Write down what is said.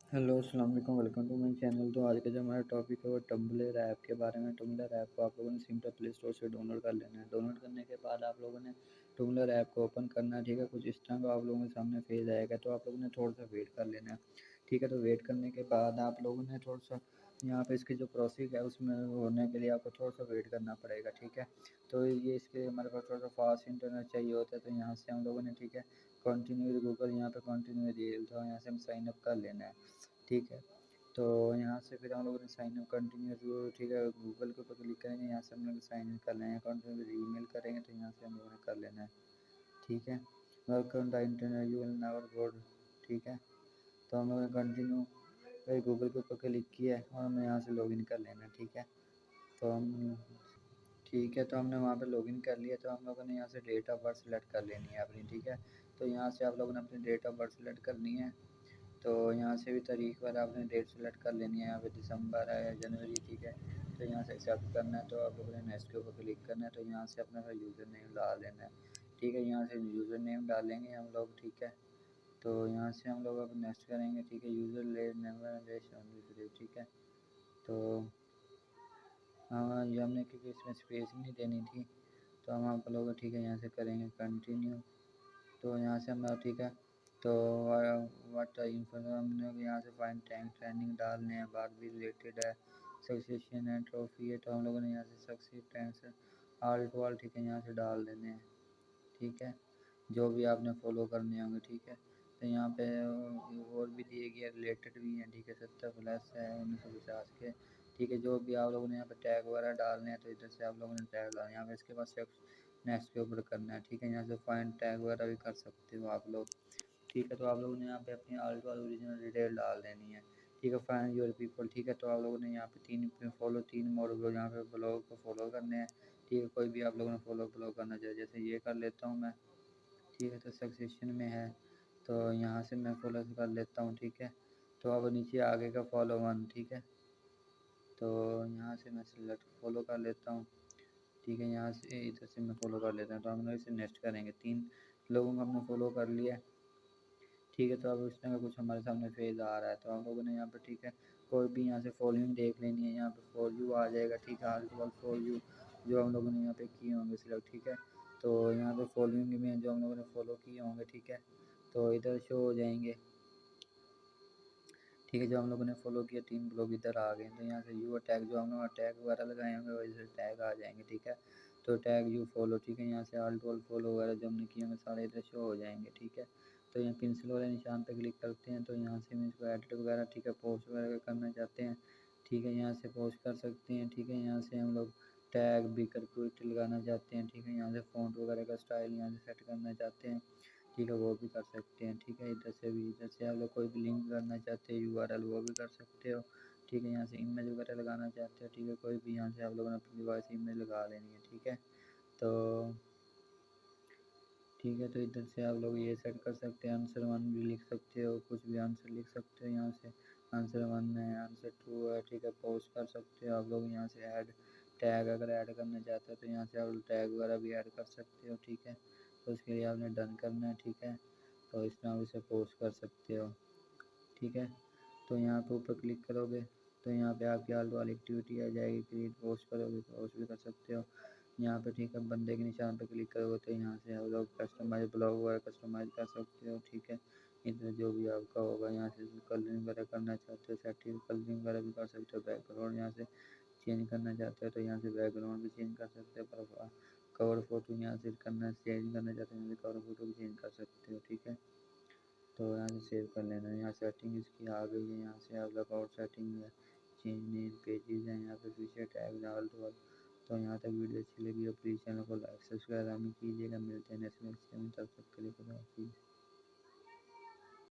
Hello अस्सलाम वालेकुम, welcome to my channel. तो आज का जो हमारा टॉपिक है वो टम्बलर ऐप के बारे में। टम्बलर ऐप को आप लोगों ने सिंपल प्ले स्टोर से डाउनलोड कर लेना है। डाउनलोड करने के बाद आप लोगों ने टम्बलर ऐप को ओपन करना है, ठीक है। कुछ इस तरह का आप लोगों के सामने पेज आएगा, तो आप लोगों ने थोड़ा सा वेट कर लेना है, ठीक है। तो वेट करने के बाद आप लोगों ने थोड़ा सा यहाँ पे इसकी जो प्रोसेस है उसमें होने के लिए आपको थोड़ा सा वेट करना पड़ेगा, ठीक है। तो ये इसके हमारे पास थोड़ा सा फास्ट इंटरनेट चाहिए होता है, तो यहाँ से हम लोगों ने, ठीक है, कंटिन्यू गूगल, यहाँ पे कंटिन्यू रील, तो यहाँ से हम साइन अप कर लेना है, ठीक है। तो यहाँ से फिर हम लोगों ने साइन अप कंटिन्यू, ठीक है, गूगल के ऊपर क्लिक करेंगे, यहाँ से हम लोग साइन इन कर लेंगे। अकाउंट में ईमेल करेंगे तो यहाँ से हम लोगों ने कर लेना है, ठीक है। Welcome the internet you will never board, ठीक है। तो हम लोगों ने कंटिन्यू फिर गूगल के ऊपर क्लिक किया है और हमें यहाँ से लॉगिन कर लेना है, ठीक है। तो हम ठीक है, तो हमने वहाँ पे लॉगिन कर लिया। तो हम लोगों ने यहाँ से डेट ऑफ बर्थ सेलेक्ट कर लेनी है अपनी, ठीक है। तो यहाँ से आप लोगों ने अपनी डेट ऑफ बर्थ सेलेक्ट करनी है। तो यहाँ से भी तारीख पर आपने डेट सेलेक्ट कर लेनी है, यहाँ पे दिसंबर है या जनवरी, ठीक है। तो यहाँ से एक्सेप्ट करना है, तो आप लोगों ने नेक्स्ट के ऊपर क्लिक करना है। तो यहाँ से अपना यूज़र नेम डाल देना है, ठीक है। यहाँ से यूज़र नेम डालेंगे हम लोग, ठीक है। तो यहाँ से हम लोग अब नेक्स्ट करेंगे, ठीक है। यूज़र ले नेम, ठीक है। तो हाँ, ये हमने क्योंकि इसमें स्पेस ही नहीं देनी थी, तो हम आप लोग, ठीक है, यहाँ से करेंगे कंटिन्यू। तो यहाँ से हम, ठीक है। तो वाट हमने यहाँ से फाइन टैंक ट्रेंडिंग डालने हैं, बात भी रिलेटेड है, सक्सेशन है, ट्रॉफी है। तो हम लोगों ने यहाँ से सक्सेस टैंक्स आल टू आल, ठीक है, यहाँ से डाल देने हैं, ठीक है। जो भी आपने फॉलो करने होंगे, ठीक है। तो यहाँ पे और भी दिए गए रिलेटेड भी हैं, ठीक है। 70+ है, 1950 के, ठीक है। जो भी आप लोगों ने यहाँ पे टैग वगैरह डालने हैं, तो इधर से आप लोगों ने टैग डालना है। यहाँ पे इसके बाद नेक्स्ट के ऊपर करना है, ठीक है। यहाँ से फाइंड टैग वगैरह भी कर सकते हो आप लोग, ठीक है। तो आप लोगों ने यहाँ पे अपनी आल टू आल ओरिजिनल डिटेल डाल देनी है, ठीक है। फाइंड योर पीपल, ठीक है। तो आप लोगों ने यहाँ पे तीन मोड यहाँ पे ब्लॉग को फॉलो करने हैं, ठीक है। कोई भी आप लोगों ने फॉलो करना चाहिए, जैसे ये कर लेता हूँ मैं, ठीक है। तो सक्सेशन में है, तो यहाँ से मैं फॉलो कर लेता हूँ, ठीक है। तो अब नीचे आगे का फॉलो वन, ठीक है। तो यहाँ से मैं सिलेक्ट फॉलो कर लेता हूँ, ठीक है। यहाँ से इधर से मैं फॉलो कर लेता हूँ। तो हम लोग इसे नेक्स्ट करेंगे, 3 लोगों को हमने फॉलो कर लिया, ठीक है। तो अब इस तरह का कुछ हमारे सामने फेज आ रहा है। तो हम लोगों ने यहाँ पे, ठीक है, कोई भी यहाँ से फॉलोइंग देख लेनी है। यहाँ पे फॉर यू आ जाएगा, ठीक है। आल फॉर यू जो हम लोगों ने यहाँ पे किए होंगे सिलेक्ट, ठीक है। तो यहाँ पे फॉलोइंग में जो हम लोगों ने फॉलो किए होंगे, ठीक है, तो इधर शो हो जाएंगे, ठीक है। जो हम लोगों ने फॉलो किया 3 लोग इधर आ गए। तो यहाँ से यू टैग जो हम लोग टैग वगैरह लगाए होंगे वैसे टैग आ जाएंगे, ठीक है। तो टैग यू फॉलो, ठीक है। यहाँ से ऑल टू ऑल फॉलो वगैरह जो हमने किए होंगे सारे इधर शो हो जाएंगे, ठीक है। तो यहाँ पेंसिल वाले निशान पे क्लिक करते हैं, तो यहाँ से हम इसको एडिट वगैरह, ठीक है, पोस्ट वगैरह करना चाहते हैं, ठीक है। यहाँ से पोस्ट कर सकते हैं, ठीक है। यहाँ से हम लोग टैग भी करके लगाना चाहते हैं, ठीक है। यहाँ से फ़ॉन्ट वगैरह का स्टाइल यहाँ से सेट करना चाहते हैं, ठीक है, वो भी कर सकते हैं, ठीक है। इधर से आप लोग कोई भी लिंक करना चाहते हैं यूआरएल, वो भी कर सकते हो, ठीक है। यहाँ से इमेज वगैरह लगाना चाहते हो, ठीक है, कोई भी यहाँ से आप लोगों ने अपनी डिवाइस इमेज लगा लेनी है, ठीक है। तो ठीक है, तो इधर से आप लोग ये सेट कर सकते हैं। आंसर वन भी लिख सकते हो, कुछ भी आंसर लिख सकते हो यहाँ से। आंसर वन है, आंसर टू है, ठीक है, पोस्ट कर सकते हो आप लोग। यहाँ से ऐड टैग अगर ऐड करना चाहते हो तो यहाँ से आप टैग वगैरह भी ऐड कर सकते हो, ठीक है। तो उसके लिए आपने डन करना है, ठीक है। तो इस तरह इसे पोस्ट कर सकते हो, ठीक है। तो यहाँ पे ऊपर क्लिक करोगे तो यहाँ पे आपकी आल वाली एक्टिविटी आ जाएगी, क्रिएट पोस्ट करोगे तो पोस्ट भी कर सकते हो यहाँ पे, ठीक है। बंदे के निशान पे क्लिक करोगे तो यहाँ से आप लोग कस्टमाइज ब्लॉग वगैरह कस्टमाइज कर सकते हो, ठीक है। इसमें जो भी आपका होगा यहाँ से कलरिंग वगैरह करना चाहते हो सेटिंग कलरिंग वगैरह भी कर सकते हो। बैकग्राउंड यहाँ से चेंज करना चाहते हो तो यहाँ से बैकग्राउंड भी चेंज कर सकते हो। पर कवर फोटो यहाँ से करना चेंज करना चाहते हो, यहाँ से कवर फोटो भी चेंज कर सकते हो, ठीक है। तो यहाँ से सेव कर लेना है। यहाँ सेटिंग इसकी आ गई है, यहाँ से आप लोग और सेटिंग है, चेंज नेम पेजेस हैं, यहाँ पे फीचर टैग डाल दो। तो यहाँ तक वीडियो अच्छी लगी हो प्लीज़ चैनल को लाइक सब्सक्राइब हमें कीजिएगा। मिलते हैं नेक्स्ट में, तब तक के लिए खुदा हाफिज़।